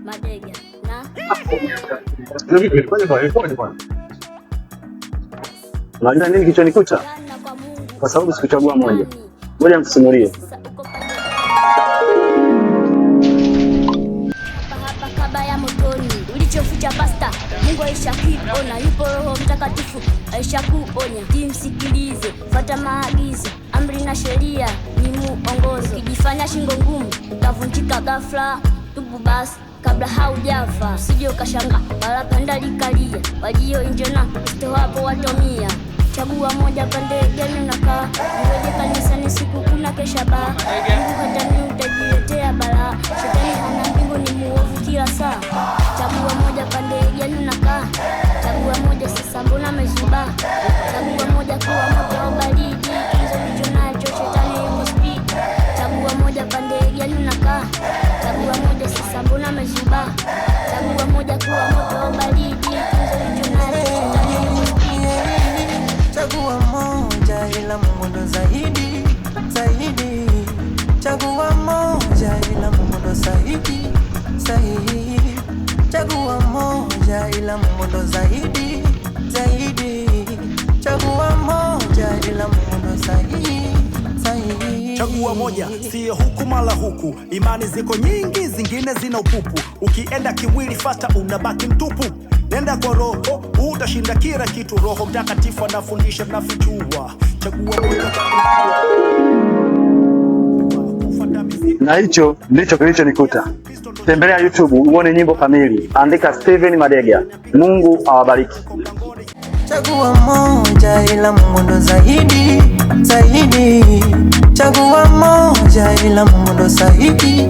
Madega na unajua nini kichonikuta? Kwa sababu sikuchagua moja. Ngoja nikusimulie. hapa kaba ya motoni ulichoficha pasta. Mungu aishakuona, yupo Roho Mtakatifu aishakuonya. Msikilize, fuata maagizo, amri na sheria ni muongozo. Ukijifanya shingo ngumu utavunjika ghafla. Tubu basi kabla haujafa, usije ukashanga wala panda likalia. Walio injona Kristo hapo watomia. Chagua moja pande gani unakaa. Niweje kanisani siku kuna kesha baa. Mungu hatani utajiletea balaa. Shetani hana mbingu ni muovu kila saa. Chagua moja pande gani unakaa. Chagua moja sasa mbona mezuba. Chagua moja kuwa moto au baridi. Kizo kicho nacho shetani yuko speed. Chagua moja pande gani unakaa. Chagua moja sasa mbona mezuba. Chagua moja kuwa moto au baridi. Kizo kicho nacho shetani yuko speed. Chagua moja ila Mungu ndo zaidi, zaidi. Chagua moja ila Mungu ndo zaidi, zaidi. Chagua moja ila Mungu ndo zaidi, zaidi. Chagua moja ila Mungu ndo zaidi, zaidi. Chagua moja, siyo huku mala huku. Imani ziko nyingi, zingine zina upupu. Ukienda kimwili fasta unabaki mtupu. Nenda kwa roho, utashinda kila kitu. Roho Mtakatifu anafundisha na fichua. Chagua moja. Na hicho ndicho kilichonikuta. Tembelea YouTube uone nyimbo kamili. Andika Steven Madega. Mungu awabariki. Chagua moja ila Mungu ndo zaidi, zaidi. Chagua moja ila Mungu ndo zaidi,